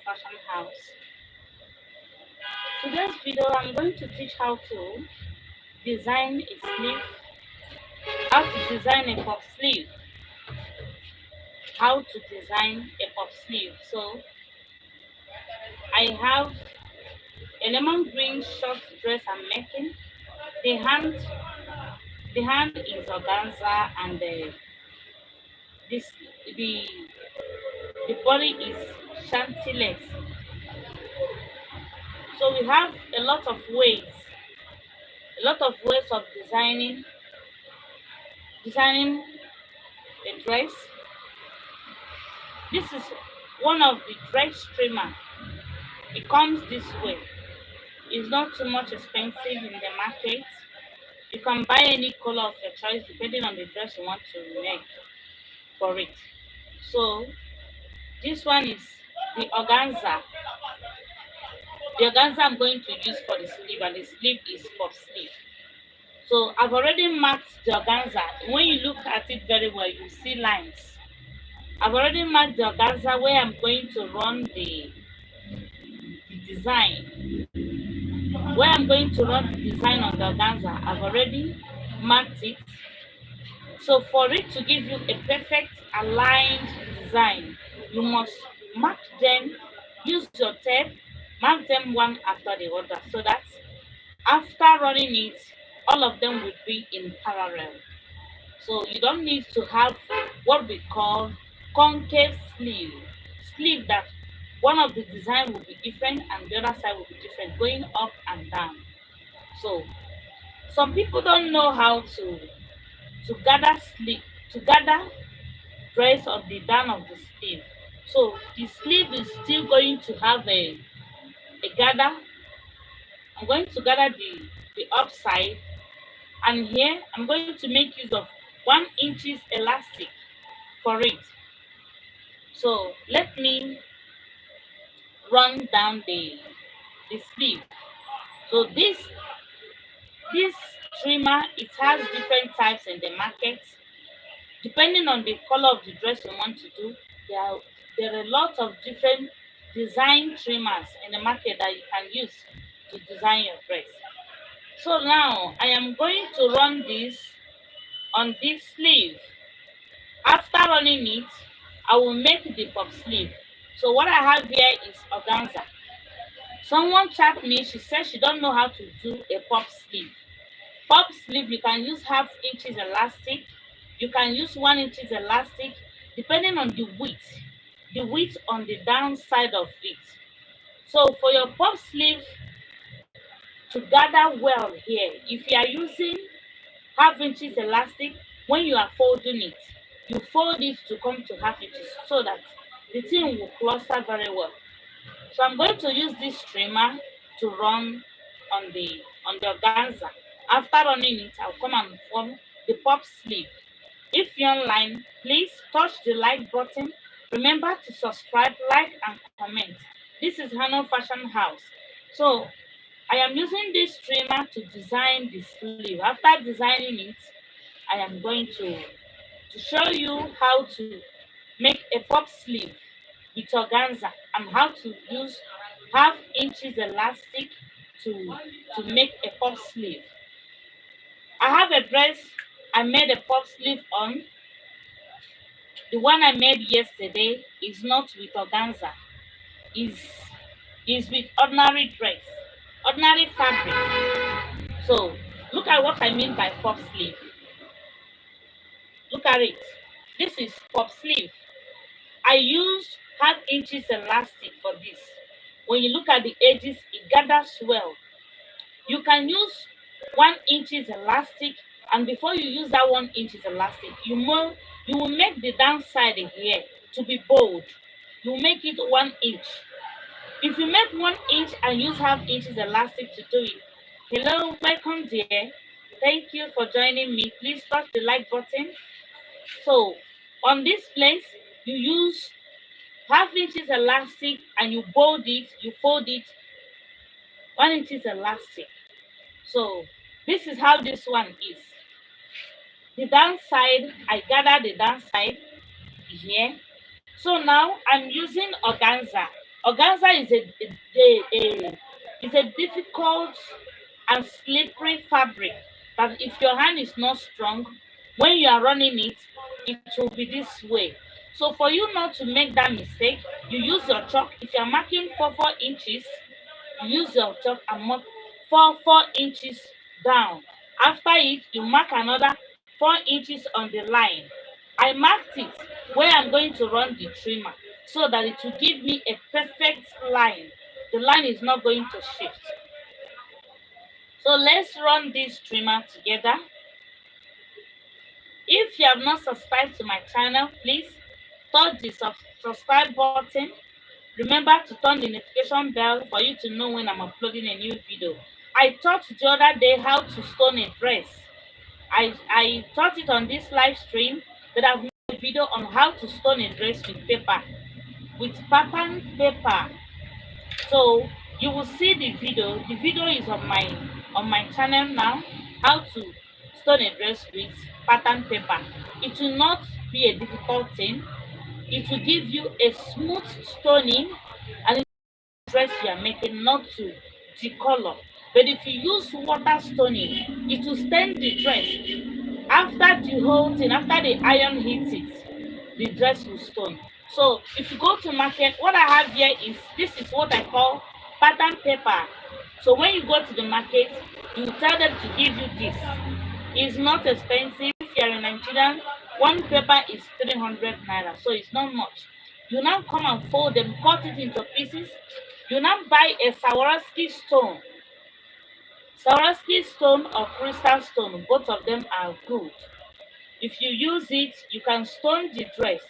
Fashion House. Today's video I'm going to teach how to design a sleeve, how to design a puff sleeve, how to design a puff sleeve. So I have a lemon green short dress I'm making. The hand the hand is organza and this the the body is chantilly. So we have a lot of ways of designing a dress. This is one of the dress trimmer. It comes this way. It's not too much expensive in the market. You can buy any color of your choice depending on the dress you want to make for it. So this one is the organza. The organza I'm going to use for the sleeve, and the sleeve is puff sleeve. So I've already marked the organza. When you look at it very well, you see lines. I've already marked the organza where I'm going to run the design. Where I'm going to run the design on the organza, I've already marked it. So for it to give you a perfect aligned design, you must mark them, use your tape, mark them one after the other so that after running it, all of them will be in parallel. So you don't need to have what we call concave sleeve. Sleeve that one of the design will be different and the other side will be different, going up and down. So some people don't know how to gather sleeve, to gather dress on the down of the sleeve. So the sleeve is still going to have a gather. I'm going to gather the upside, and here I'm going to make use of 1 inches elastic for it. So let me run down the sleeve. So this trimmer, it has different types in the market. Depending on the color of the dress you want to do, there are a lot of different design trimmers in the market that you can use to design your dress. So now I am going to run this on this sleeve. After running it, I will make the puff sleeve. So what I have here is organza. Someone chat me, she said she don't know how to do a puff sleeve. Puff sleeve, you can use ½ inches elastic, you can use 1 inches elastic, depending on the width on the downside of it. So for your puff sleeve to gather well here, if you are using ½ inches elastic, when you are folding it, you fold it to come to ½ inches so that the thing will cluster very well. So I'm going to use this trimmer to run on the organza. After running it, I'll come and form the puff sleeve. If you're online, please touch the like button. Remember to subscribe, like, and comment. This is Hano Fashion House. So I am using this trimmer to design the sleeve. After designing it, I am going to show you how to make a puff sleeve with organza and how to use ½ inches elastic to make a puff sleeve. I have a dress I made a puff sleeve on. The one I made yesterday is not with organza, is with ordinary dress, ordinary fabric. So look at what I mean by puff sleeve. Look at it. This is puff sleeve. I used ½ inches elastic for this. When you look at the edges, it gathers well. You can use 1 inches elastic, and before you use that 1 inches elastic, you will make the downside here to be bold. You make it 1 inch. If you make 1 inch and use ½ inches elastic to do it, hello, welcome dear. Thank you for joining me. Please touch the like button. So on this place, you use ½ inches elastic and you fold it 1 inches elastic. So this is how this one is. The downside, I gather the downside here. So now I'm using organza. Organza is a difficult and slippery fabric that if your hand is not strong, when you are running it, it will be this way. So for you not to make that mistake, you use your chalk. If you are marking 4 inches, you use your chalk and mark 4 inches down. After it, you mark another 4 inches on the line. I marked it where I'm going to run the trimmer so that it will give me a perfect line. The line is not going to shift. So let's run this trimmer together. If you have not subscribed to my channel, please touch the subscribe button. Remember to turn the notification bell for you to know when I'm uploading a new video. I taught the other day how to stone a dress. I taught it on this live stream, but I've made a video on how to stone a dress with paper, with pattern paper. So you will see the video. The video is on my channel now. How to stone a dress with pattern paper. It will not be a difficult thing. It will give you a smooth stoning and the dress you are making not to decolor. But if you use water stoning, it will stain the dress. After the whole thing, after the iron hits it, the dress will stone. So if you go to market, what I have here is, this is what I call pattern paper. So when you go to the market, you tell them to give you this. It's not expensive. If you're in Nigeria, one paper is 300 naira, so it's not much. You now come and fold them, cut it into pieces. You now buy a Swarovski stone. Swarovski stone or crystal stone, both of them are good. If you use it, you can stone the dress.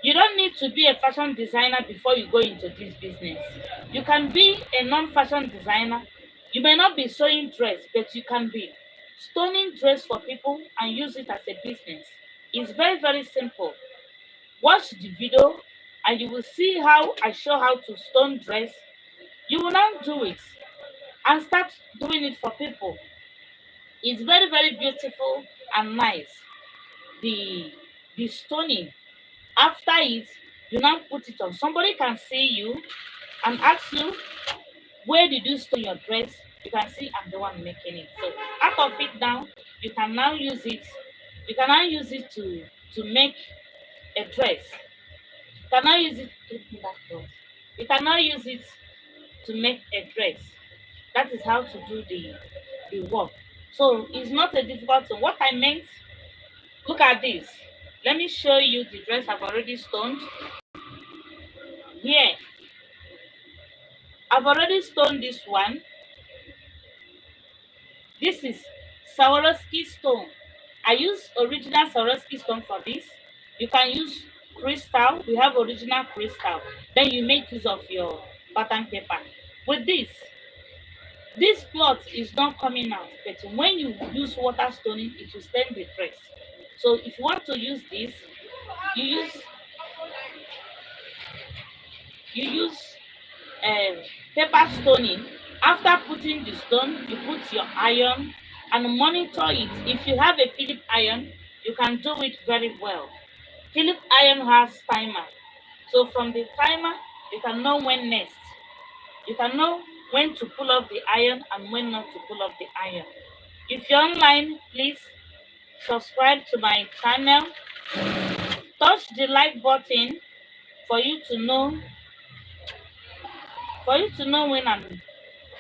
You don't need to be a fashion designer before you go into this business. You can be a non-fashion designer. You may not be sewing dress, but you can be stoning dress for people and use it as a business. It's very, very simple. Watch the video and you will see how I show how to stone dress. You will now do it and start doing it for people. It's very, very beautiful and nice. The stoning, after it, you now put it on. Somebody can see you and ask you, where did you stone your dress? You can see I'm the one making it. So out of it now, you can now use it. You can now use it to make a dress. You can now use it to make that cloth. You can now use it to make a dress. That is how to do the work. So it's not a difficult thing. What I meant, look at this. Let me show you the dress I've already stoned. Here, I've already stoned this one. This is Swarovski stone. I use original Swarovski stone for this. You can use crystal. We have original crystal. Then you make use of your pattern paper. With this cloth is not coming out, but when you use water stoning, it will stain the dress. So if you want to use this, you use paper stoning. After putting the stone, you put your iron and monitor it. If you have a Philip iron, you can do it very well. Philip iron has timer. So from the timer, you can know when next. You can know when to pull off the iron and when not to pull off the iron. If you're online, please subscribe to my channel. Touch the like button for you to know when I'm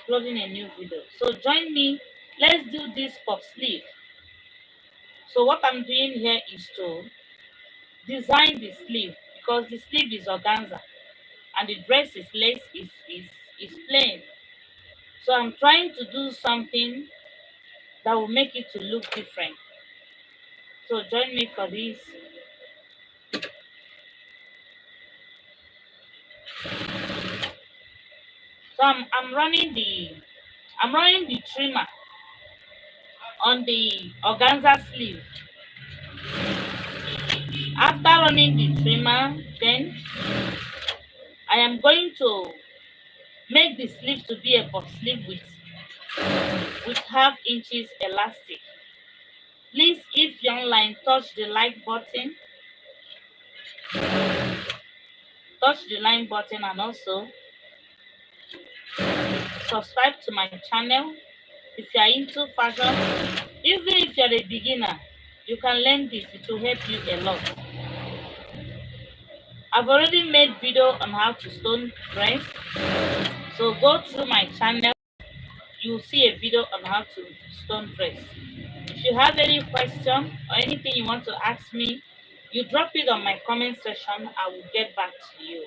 uploading a new video. So join me. Let's do this puff sleeve. So what I'm doing here is to design the sleeve, because the sleeve is organza and the dress is lace, is plain. So I'm trying to do something that will make it to look different. So join me for this. So I'm running the trimmer on the organza sleeve. After running the trimmer, then I am going to make the sleeve to be a puff sleeve with half inches elastic. Please, if you're online, touch the like button. touch the like button and also subscribe to my channel. If you are into fashion, even if you're a beginner, you can learn this. It will help you a lot. I've already made video on how to stone dress, so go through my channel. You'll see a video on how to stone dress. If you have any question or anything you want to ask me, you drop it on my comment section. I will get back to you.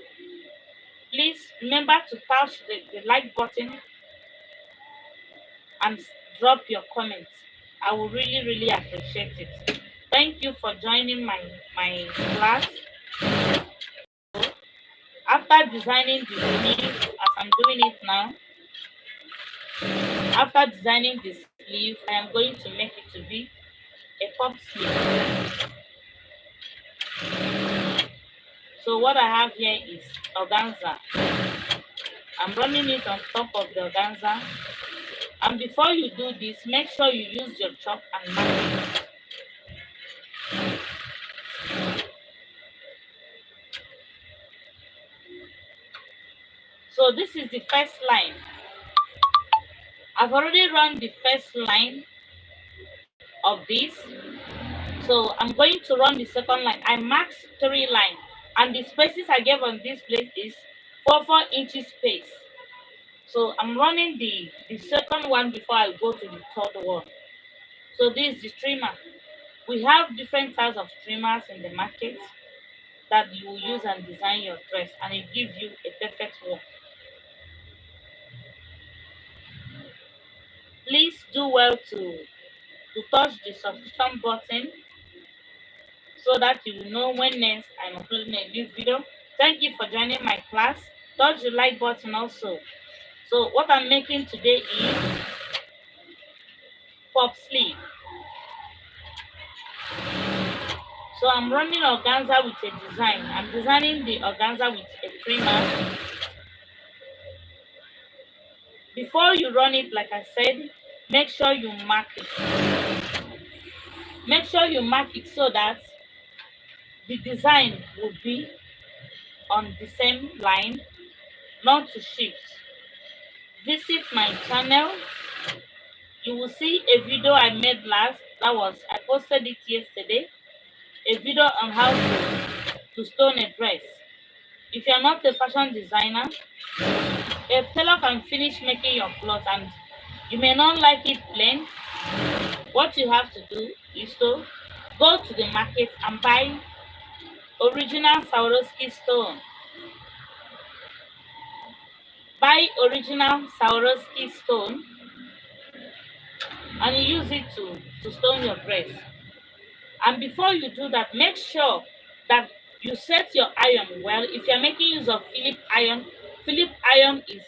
Please remember to touch the like button and drop your comments. I will really appreciate it. Thank you for joining my class. After designing the sleeve, as I'm doing it now, after designing the sleeve, I am going to make it to be a puff sleeve. So what I have here is organza. I'm running it on top of the organza. And before you do this, make sure you use your chalk and mark it. So this is the first line. I've already run the first line of this. So I'm going to run the second line. I marked 3 lines, and the spaces I gave on this place is 4 inches space. So I'm running the second one before I go to the third one. So this is the trimmer. We have different types of trimmers in the market that you will use and design your dress, and it gives you a perfect work. Please do well to touch the subscription button so that you will know when next I'm uploading a new video. Thank you for joining my class. Touch the like button also. So what I'm making today is pop sleeve. So I'm running organza with a design. I'm designing the organza with a trimmer. Before you run it, like I said, make sure you mark it. Make sure you mark it so that the design will be on the same line, not to shift. Visit my channel. You will see a video I made last. I posted it yesterday. A video on how to stone a dress. If you are not a fashion designer, a tailor can finish making your cloth and you may not like it plain. What you have to do is to go to the market and buy original Swarovski stone. Buy original Swarovski stone and you use it to stone your dress. And before you do that, make sure that you set your iron well. If you're making use of Philip iron is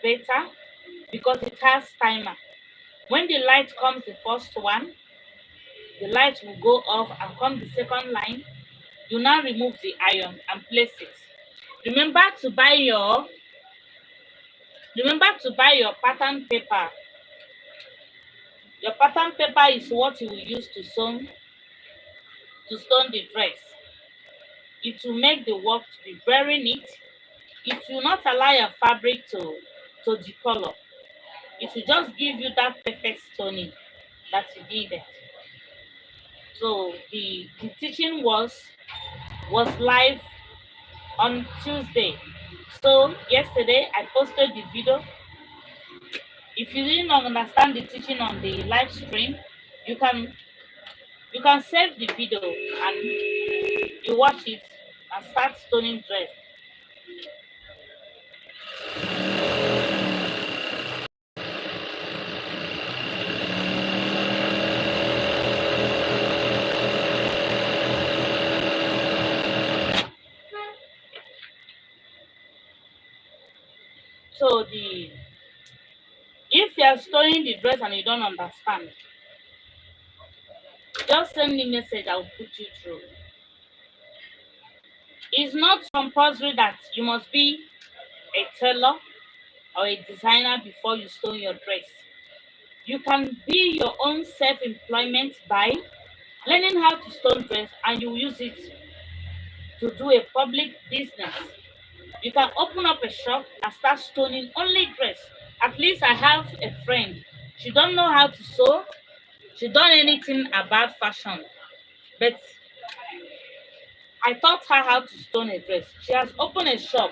better because it has timer. When the light comes, the first one, the light will go off and come the second line. You now remove the iron and place it. Remember to buy your pattern paper. Your pattern paper is what you will use to stone the dress. It will make the work to be very neat. It will not allow your fabric to decolor. It will just give you that perfect stoning that you needed. So the teaching was live on Tuesday. So yesterday I posted the video. If you didn't understand the teaching on the live stream, you can save the video and you watch it and start stoning dress. So if you are stoning the dress and you don't understand, just send me a message, I will put you through. It's not compulsory that you must be a tailor or a designer before you stone your dress. You can be your own self-employment by learning how to stone dress, and you use it to do a public business. You can open up a shop and start stoning only dress. At least I have a friend. She don't know how to sew. She don't anything about fashion. But I taught her how to stone a dress. She has opened a shop.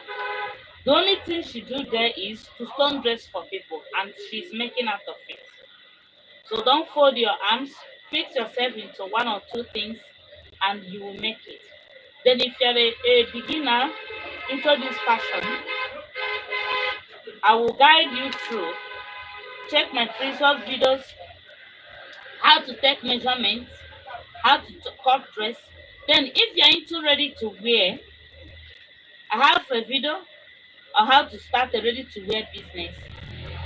The only thing she do there is to stone dress for people, and she's making out of it. So don't fold your arms. Fix yourself into one or two things, and you will make it. Then, if you're a beginner into this fashion, I will guide you through. Check my previous videos, how to take measurements, how to cut dress. Then, if you're into ready to wear, I have a video on how to start a ready to wear business.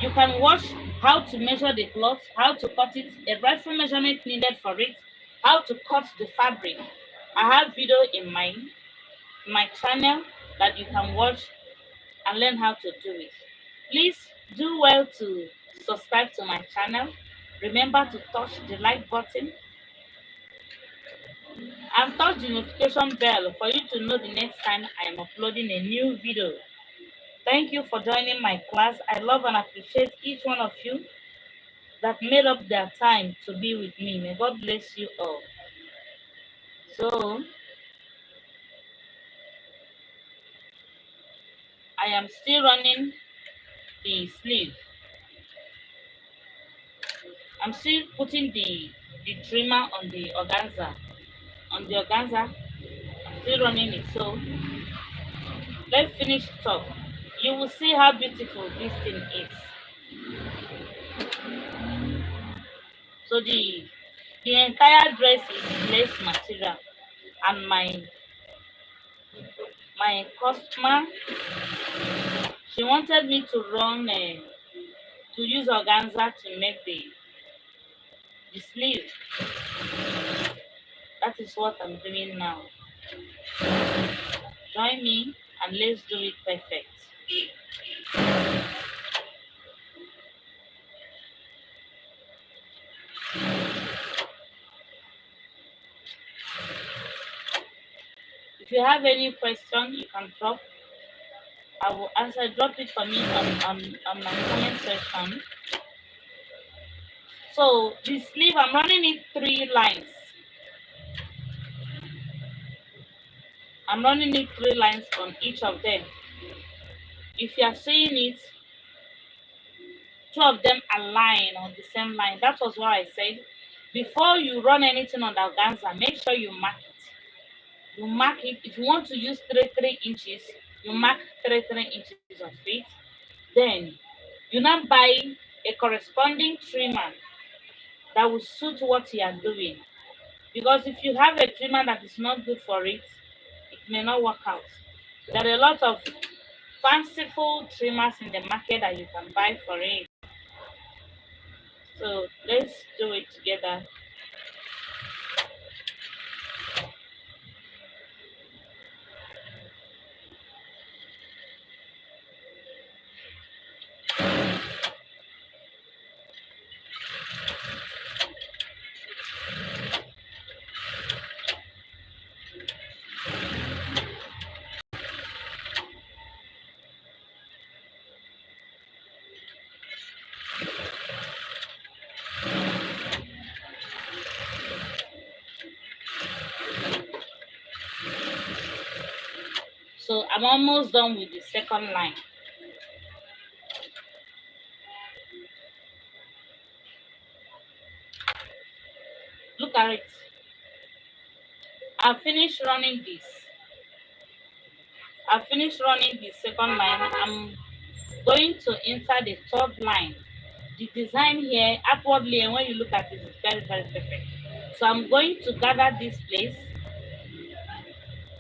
You can watch how to measure the cloth, how to cut it, a rightful measurement needed for it, how to cut the fabric. I have video in my channel that you can watch and learn how to do it. Please do well to subscribe to my channel. Remember to touch the like button and touch the notification bell for you to know the next time I am uploading a new video. Thank you for joining my class. I love and appreciate each one of you that made up their time to be with me. May God bless you all. So, I am still running the sleeve. I'm still putting the trimmer on the organza. On the organza, I'm still running it. So, let's finish top. You will see how beautiful this thing is. So the entire dress is lace material, and my customer, she wanted me to run to use organza to make the sleeve. That is what I'm doing now. Join me and let's do it perfect. If you have any question, you can drop. I will answer. Drop it for me on my comment section. So the sleeve, I'm running it 3 lines. I'm running it 3 lines on each of them. If you are seeing it, 2 of them align on the same line. That was what I said. Before you run anything on the organza, make sure you mark it. You mark it. If you want to use 3 inches, you mark 3 inches of it. Then you now buy a corresponding trimmer that will suit what you are doing. Because if you have a trimmer that is not good for it, it may not work out. There are a lot of fanciful trimmers in the market that you can buy for it. So let's do it together. So I'm almost done with the second line. Look at it. I've finished running this. I've finished running the second line. I'm going to insert the third line. The design here outwardly, and when you look at it, it's very, very perfect. So I'm going to gather this place.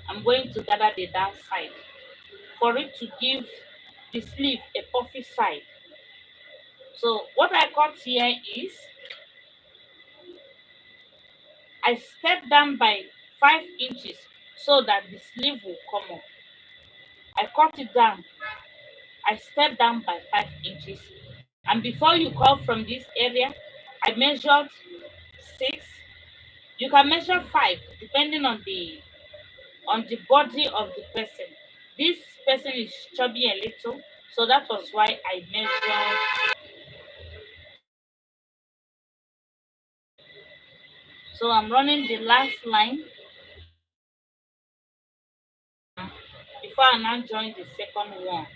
I'm going to gather the down side for it to give the sleeve a puffy side. So what I cut here is I step down by 5 inches so that the sleeve will come up. I cut it down. I step down by 5 inches. And before you cut from this area, I measured 6. You can measure 5 depending on the body of the person. This person is chubby a little, so that was why I measured. So I'm running the last line before I now join the second one.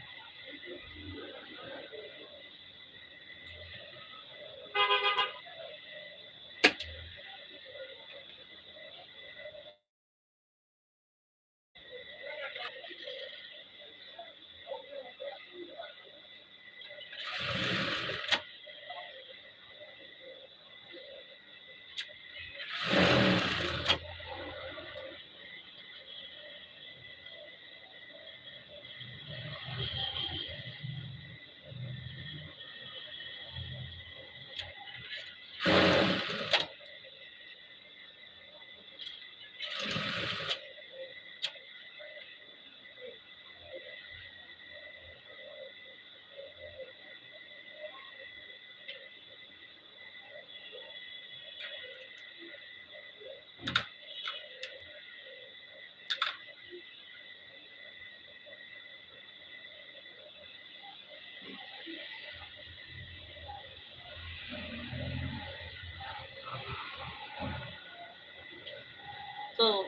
So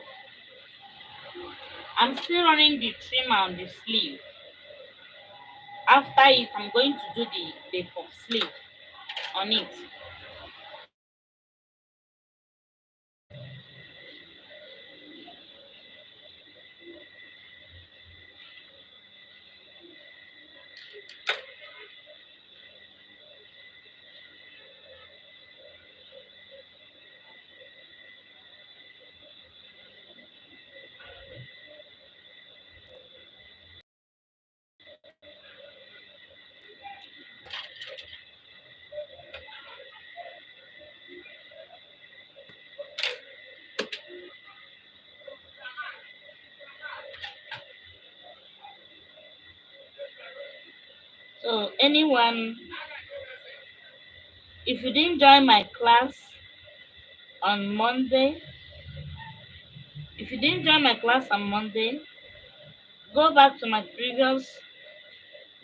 I'm still running the trimmer on the sleeve. After it, I'm going to do the puff sleeve on it. So anyone, if you didn't join my class on Monday, if you didn't join my class on Monday, go back to my previous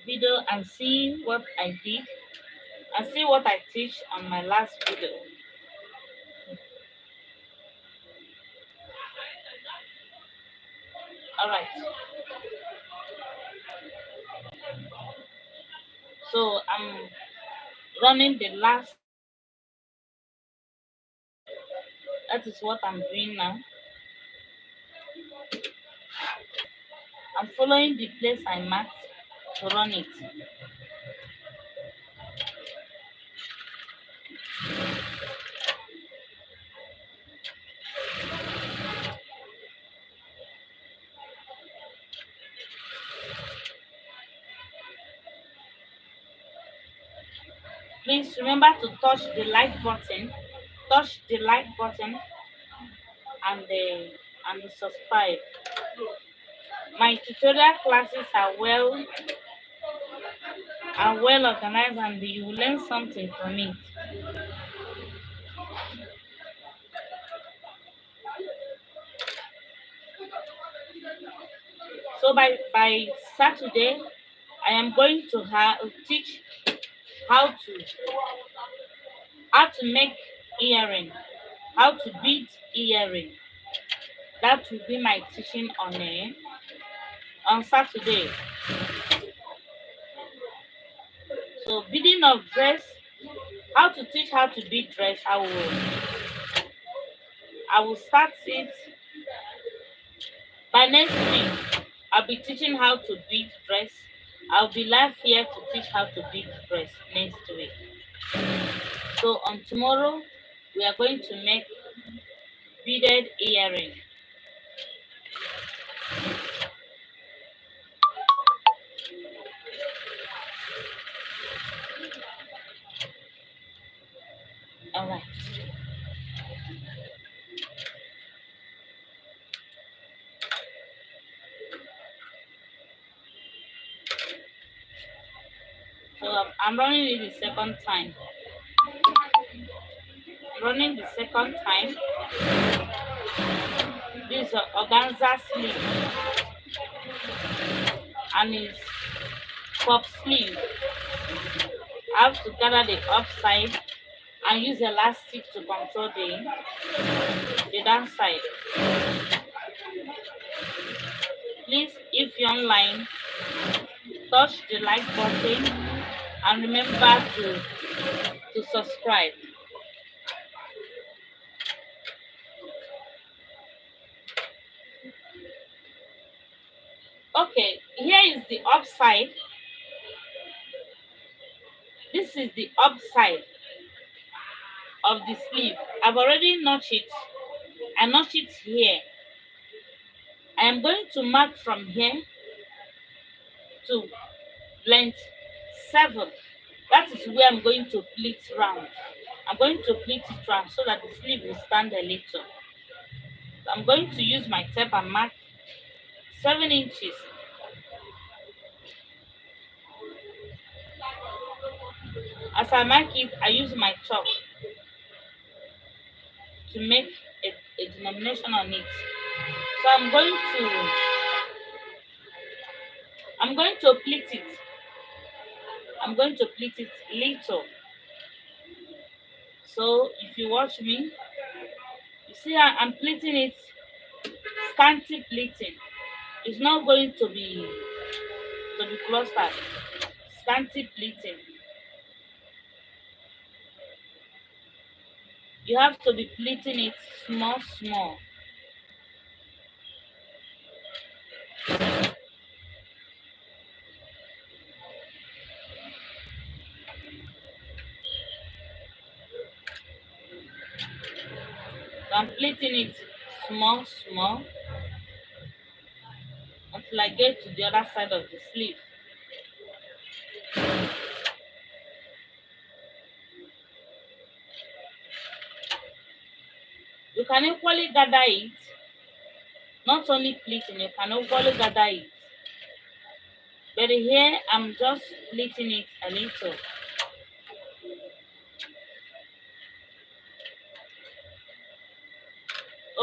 video and see what I did and see what I teach on my last video. Alright, so I'm running the last, that is what I'm doing now. I'm following the place I marked to run it. Please remember to touch the like button and the subscribe. My tutorial classes are well organized and you will learn something from it. So by Saturday, I am going to teach how to how to make earring, how to bead earring. That will be my teaching on Saturday. So beading of dress, how to teach how to bead dress. I will start it by next week. I'll be teaching how to bead dress. I'll be live here to teach how to bead dress next week. So on tomorrow, we are going to make beaded earring. Alright. So I'm running it the second time. Running the second time. This is organza sleeve. and his puff sleeve. I have to gather the upside and use elastic to control the downside. Please, if you're online, touch the like button and remember to subscribe. Okay, here is the upside. This is the upside of the sleeve. I've already notched it. I notch it here. I am going to mark from here to length 7. That is where I'm going to pleat round. I'm going to pleat it round so that the sleeve will stand a little. So I'm going to use my tape and mark 7 inches. As I mark it, I use my chalk to make a denomination on it. So I'm going to pleat it. I'm going to pleat it little. So if you watch me, you see I'm pleating it scanty pleating. It's not going to be clustered. Scanty pleating. You have to be pleating it small, small. So I'm pleating it small, small until I get to the other side of the sleeve. You can equally gather it, not only pleating, you can equally gather it. But here I'm just pleating it a little.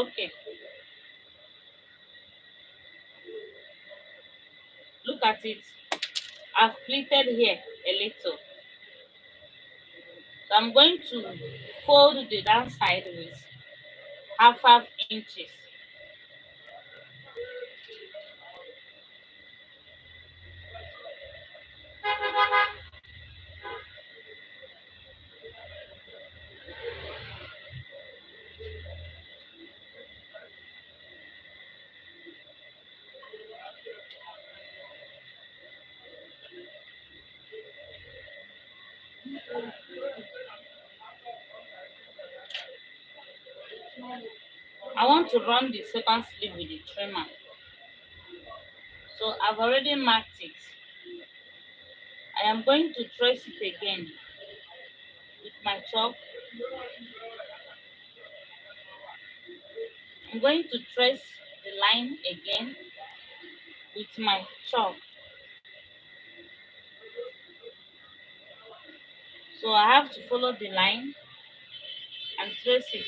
Okay, look at it. I've pleated here a little. So I'm going to fold the downside with half inches. I want to run the second sleeve with the trimmer. So I've already marked it. I am going to trace it again with my chalk. I'm going to trace the line again with my chalk. So I have to follow the line and trace it.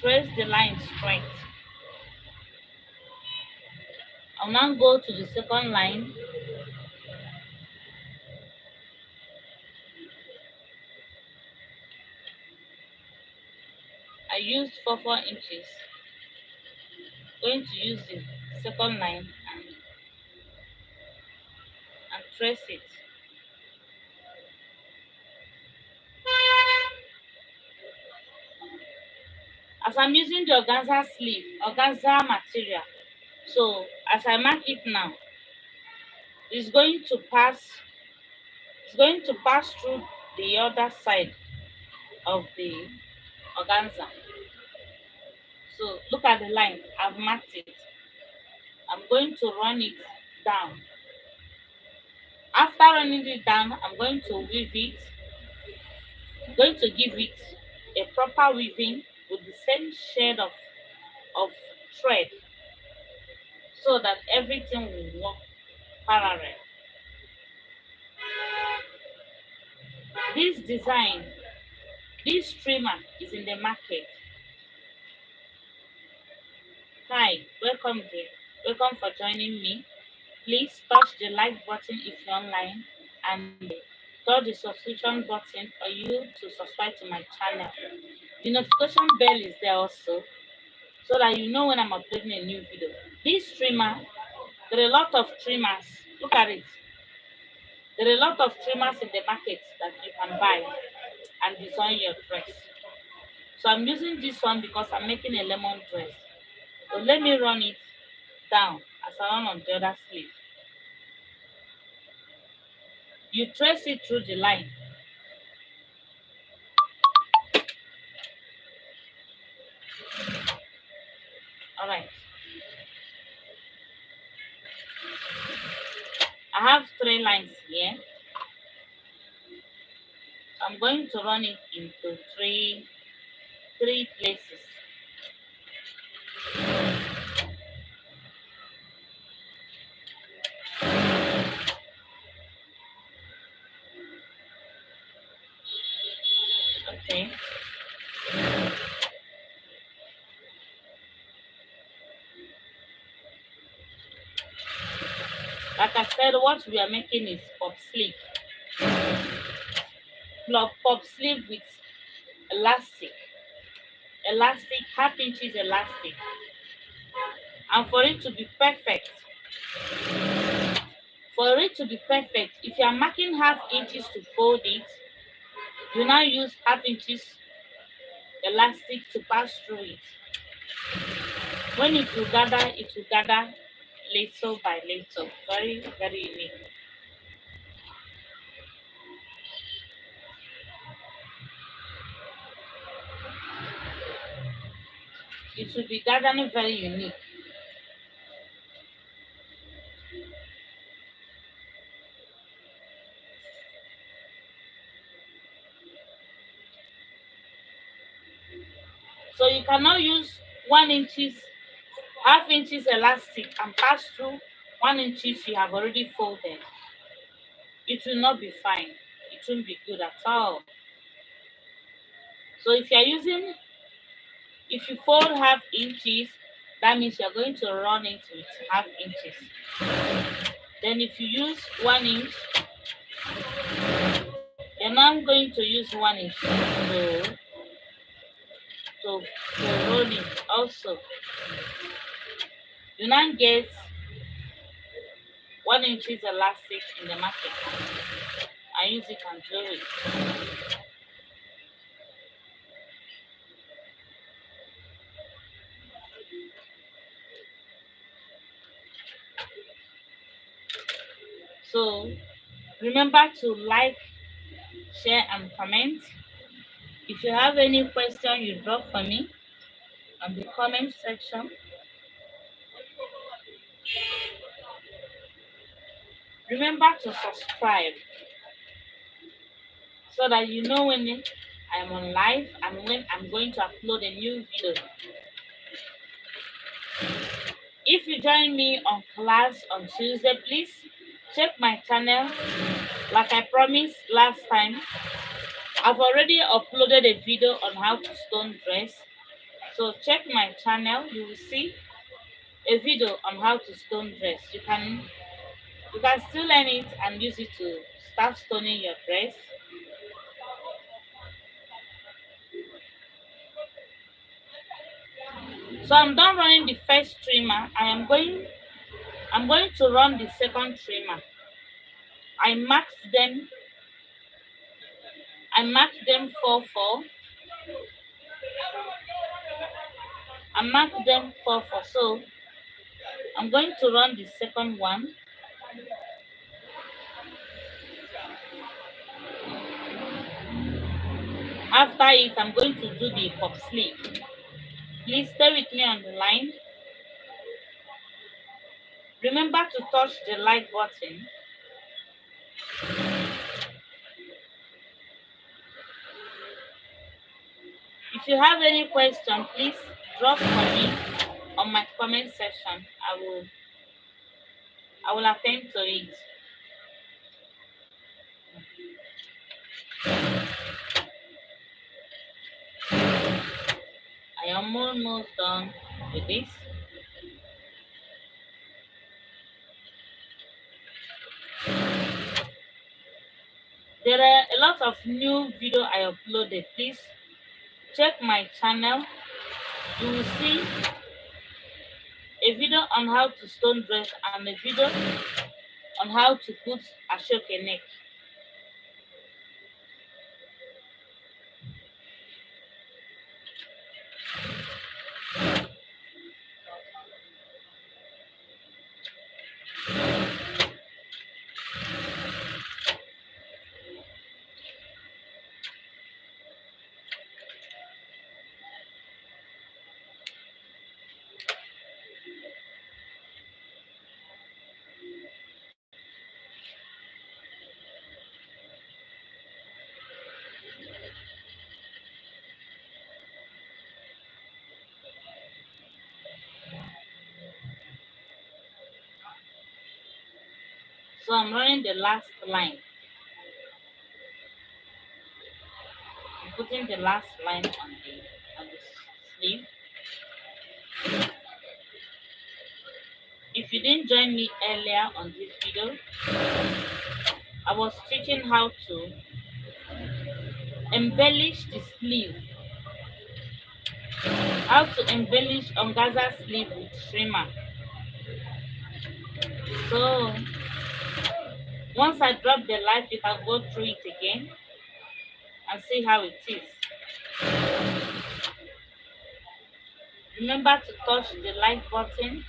Trace the line straight. I'll now go to the second line. I used 4 inches. Going to use the second line and trace it. As I'm using the organza sleeve, organza material, so as I mark it now, it's going to pass through the other side of the organza. So look at the line, I've marked it. I'm going to run it down. After running it down, I'm going to weave it. I'm going to give it a proper weaving with the same shade of thread so that everything will work parallel. This design, this trimmer is in the market. Hi, welcome there. Welcome for joining me. Please touch the like button if you're online and touch the subscription button for you to subscribe to my channel. The notification bell is there also so that you know when I'm uploading a new video. This trimmer, there are a lot of trimmers. Look at it. There are a lot of trimmers in the market that you can buy and design your dress. So I'm using this one because I'm making a lemon dress. So let me run it down as I run on the other sleeve. You trace it through the line. Alright. I have 3 lines here. I'm going to run it into three places. Okay. Like I said, what we are making is pop sleeve. Pop sleeve with elastic. Elastic, half inches elastic. And for it to be perfect, if you are marking half inches to fold it, you now use half inches elastic to pass through it. When it will gather little by little. Very, very unique. It will be gathering very unique. So you cannot use 1 inches, half inches elastic and pass through 1 inches you have already folded. It will not be fine. It won't be good at all. So if you fold half inches, that means you're going to run it with half inches. Then if you use 1 inch, you're now going to use 1 inch to roll it also. You now get 1 inches elastic in the market. I use it and draw it. So remember to like, share, and comment. If you have any question, you drop for me on the comment section. Remember to subscribe so that you know when I'm on live and when I'm going to upload a new video. If you join me on class on Tuesday, please check my channel. Like I promised last time, I've already uploaded a video on how to stone dress. So check my channel, you will see a video on how to stone dress. You can still learn it and use it to start stoning your dress. So I'm done running the first trimmer. I'm going to run the second trimmer. I marked them 4-4. I marked them 4-4. So I'm going to run the second one. After it, I'm going to do the pop sleeve. Please stay with me on the line. Remember to touch the like button. If you have any question, please drop for me on my comment section. I will attend to it. I am almost done with this. There are a lot of new video I uploaded. Please check my channel. You will see a video on how to stone dress and a video on how to put ashoke neck. So I'm running the last line. I'm putting the last line on the sleeve. If you didn't join me earlier on this video, I was teaching how to embellish the sleeve, how to embellish Ongaza sleeve with trimmer. So once I drop the light, you can go through it again and see how it is. Remember to touch the like button.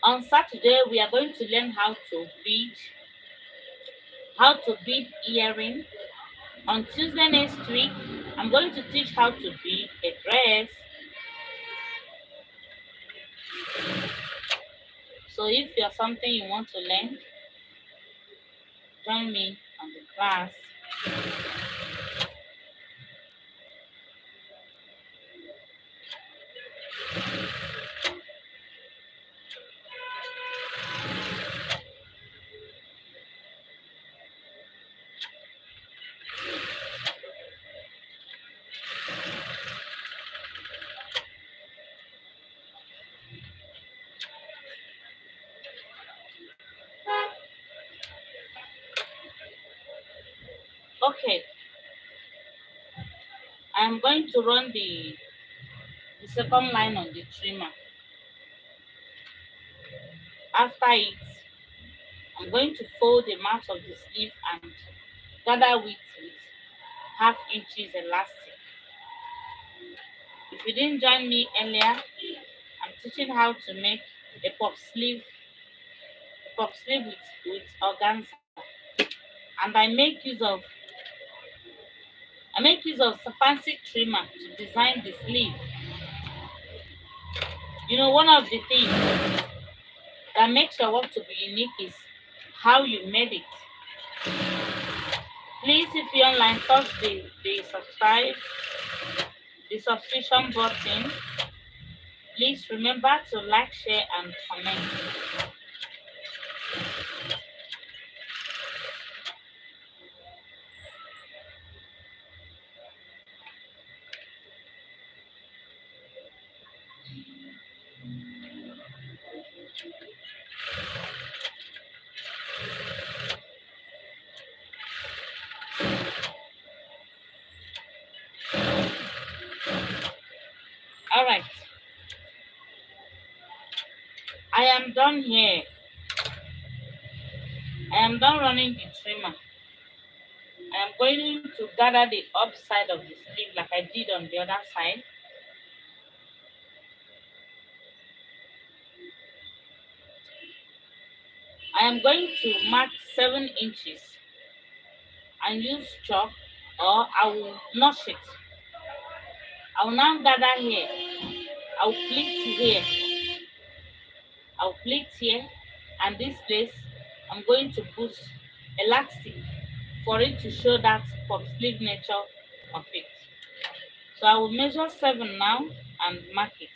On Saturday, we are going to learn how to bead earring. On Tuesday next week, I'm going to teach how to bead a dress. So if you're something you want to learn, join me on the class. Okay, I'm going to run the second line on the trimmer. After it, I'm going to fold the mouth of the sleeve and gather with half inches elastic. If you didn't join me earlier, I'm teaching how to make a puff sleeve with organza. And I make use of fancy trimmer to design the sleeve. One of the things that makes your work to be unique is how you made it. Please, if you're online, touch the subscribe, the subscription button. Please remember to like, share, and comment. Alright, I am done here. I am done running the trimmer. I am going to gather the upside of the sleeve like I did on the other side. I am going to mark 7 inches and use chalk, or I will notch it. I will now gather here. I will pleat here. I will pleat here, and this place I'm going to put elastic for it to show that pop sleeve nature of it. So I will measure 7 now and mark it.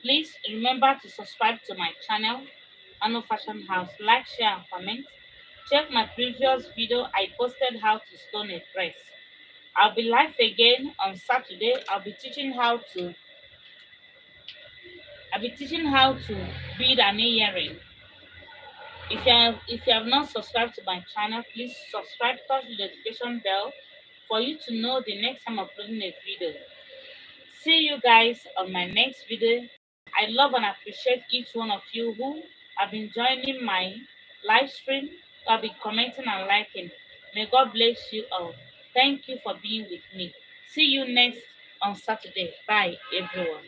Please remember to subscribe to my channel, Hano Fashion House. Like, share, and comment. Check my previous video. I posted how to stone a dress. I'll be live again on Saturday. I'll be teaching how to bead an earring. If you have not subscribed to my channel, please subscribe, touch the notification bell for you to know the next time I'm uploading a video. See you guys on my next video. I love and appreciate each one of you who have been joining my live stream, who have been commenting and liking. May God bless you all. Thank you for being with me. See you next on Saturday. Bye, everyone.